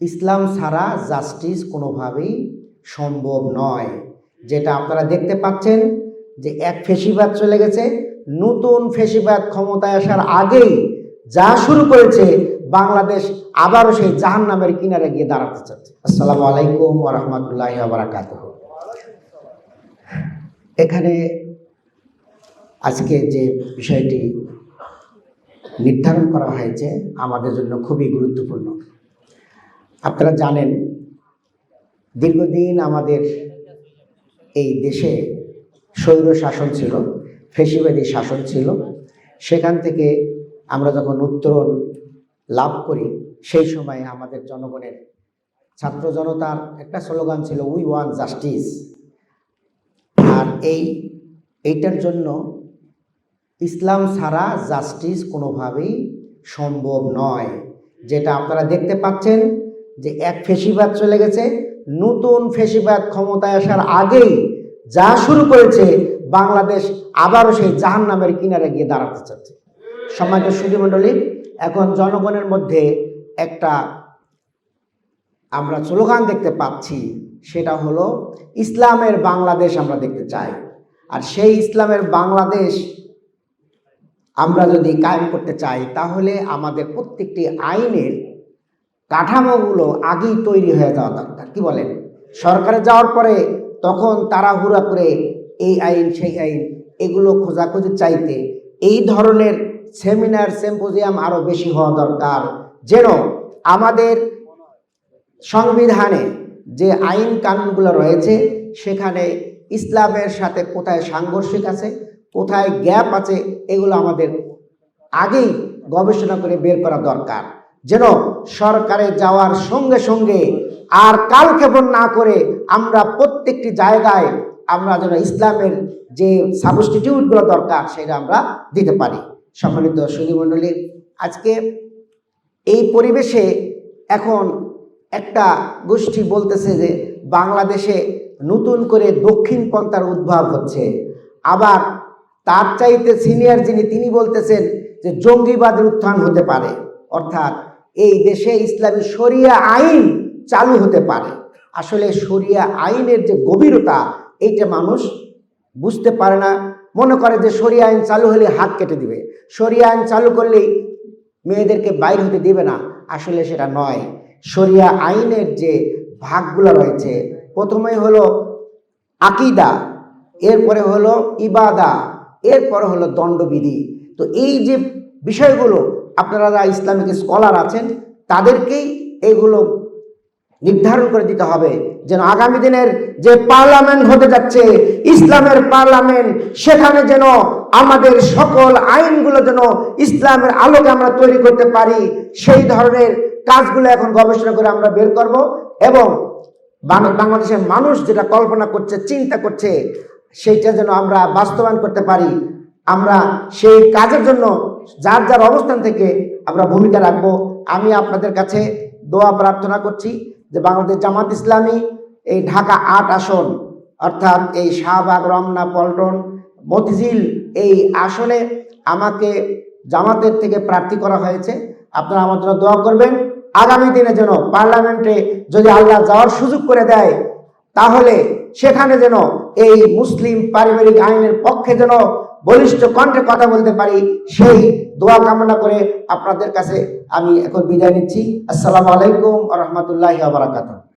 ইসলাম ছাড়া জাস্টিস কোনোভাবেই সম্ভব নয়। যেটা আপনারা দেখতে পাচ্ছেন যে এক ফ্যাসিবাদ চলে গেছে, নতুন ফ্যাসিবাদ ক্ষমতায় আসার আগেই যা শুরু করেছে বাংলাদেশ আবারও সেই জাহান্নামের কিনারে গিয়ে দাঁড়াতে চাচ্ছে। আসসালামু আলাইকুম ওয়া রাহমাতুল্লাহি ওয়া বারাকাতুহু। এখানে আজকে যে বিষয়টি নির্ধারণ করা হয়েছে আমাদের জন্য খুবই গুরুত্বপূর্ণ। আপনারা জানেন দীর্ঘদিন আমাদের এই দেশে স্বৈর শাসন ছিল, ফ্যাসিবাদী শাসন ছিল। সেখান থেকে আমরা যখন উত্তরণ লাভ করি সেই সময় আমাদের জনগণের, ছাত্র জনতার একটা স্লোগান ছিল, উই ওয়ান্ট জাস্টিস। আর এইটার জন্য ইসলাম ছাড়া জাস্টিস কোনোভাবেই সম্ভব নয়। যেটা আপনারা দেখতে পাচ্ছেন যে এক ফ্যাসিবাদ চলে গেছে, নতুন ফ্যাসিবাদ ক্ষমতায় আসার আগেই যা শুরু করেছে বাংলাদেশ আবারও সেই জাহান্নামের কিনারে গিয়ে দাঁড়াতে চাচ্ছে। সম্মানিত সুধীমণ্ডলী, এখন জনগণের মধ্যে একটা আমরা স্লোগান দেখতে পাচ্ছি, সেটা হলো ইসলামের বাংলাদেশ আমরা দেখতে চাই। আর সেই ইসলামের বাংলাদেশ আমরা যদি কায়েম করতে চাই তাহলে আমাদের প্রত্যেকটি আইনের কাঠামোগুলো আগেই তৈরি হয়ে যাওয়া দরকার। কি বলেন? সরকারে যাওয়ার পরে তখন তাড়াহুড়া করে এই আইন সেই আইন এগুলো খোঁজাখুঁজি চাইতে এই ধরনের সেমিনার সিম্পোজিয়াম আরও বেশি হওয়া দরকার, যেন আমাদের সংবিধানে যে আইন কানুনগুলো রয়েছে সেখানে ইসলামের সাথে কোথায় সাংঘর্ষিক আছে, কোথায় গ্যাপ আছে, এগুলো আমাদের আগেই গবেষণা করে বের করা দরকার, যেন সরকারে যাওয়ার সঙ্গে সঙ্গে আর কালক্ষেপণ না করে আমরা প্রত্যেকটি জায়গায় আমরা যেন ইসলামের যে সাবস্টিটিউটগুলো দরকার সেটা আমরা দিতে পারি। সম্মানিত সুধীমণ্ডলী, আজকে এই পরিবেশে এখন একটা গোষ্ঠী বলতেছে যে বাংলাদেশে নতুন করে দক্ষিণপন্থার উদ্ভব হচ্ছে, আবার তার চাইতে সিনিয়র যিনি তিনি বলতেছেন যে জঙ্গিবাদের উত্থান হতে পারে, অর্থাৎ এই দেশে ইসলামী শরিয়া আইন চালু হতে পারে। আসলে শরিয়া আইনের যে গভীরতা এইটা মানুষ বুঝতে পারে না, মনে করে যে শরিয়া আইন চালু হলে হাত কেটে দিবে, শরিয়া আইন চালু করলেই মেয়েদেরকে বাইর হতে দিবে না। আসলে সেটা নয়। শরিয়া আইনের যে ভাগগুলো রয়েছে, প্রথমে হলো আকিদা, এরপরে হলো ইবাদা, এরপরে হলো দণ্ডবিধি। তো এই যে বিষয়গুলো আপনারা যারা ইসলামিক স্কলার আছেন তাদেরকেই এগুলো নির্ধারণ করে দিতে হবে, যেন আগামী দিনের যে পার্লামেন্ট হতে যাচ্ছে ইসলামের পার্লামেন্ট, সেখানে যেন আমাদের সকল আইনগুলো যেন ইসলামের আলোকে আমরা তৈরি করতে পারি। সেই ধরনের কাজগুলো এখন গবেষণা করে আমরা বের করব, এবং বাংলাদেশের মানুষ যেটা কল্পনা করছে, চিন্তা করছে, সেইটা যেন আমরা বাস্তবায়ন করতে পারি। আমরা সেই কাজের জন্য যার যার অবস্থান থেকে আমরা ভূমিকা রাখবো। আমি আপনাদের কাছে দোয়া প্রার্থনা করছি যে বাংলাদেশ জামাত ইসলামী এই ঢাকা 8 আসন, অর্থাৎ এই শাহবাগ, রমনা, পল্টন, মতিঝিল এই আসনে আমাকে জামাতের থেকে প্রার্থী করা হয়েছে। আপনারা আমার জন্য দোয়া করবেন। আগামী দিনে যেন পার্লামেন্টে যদি আল্লাহ যাওয়ার সুযোগ করে দেয় তাহলে সেখানে যেন এই মুসলিম পারিবারিক আইনের পক্ষে যেন বলিষ্ঠ কণ্ঠে কথা বলতে পারি, সেই দোয়া কামনা করে আপনাদের কাছে আমি এখন বিদায় নিচ্ছি। আসসালামু আলাইকুম ওয়া রাহমাতুল্লাহি ওয়া বারাকাতুহু।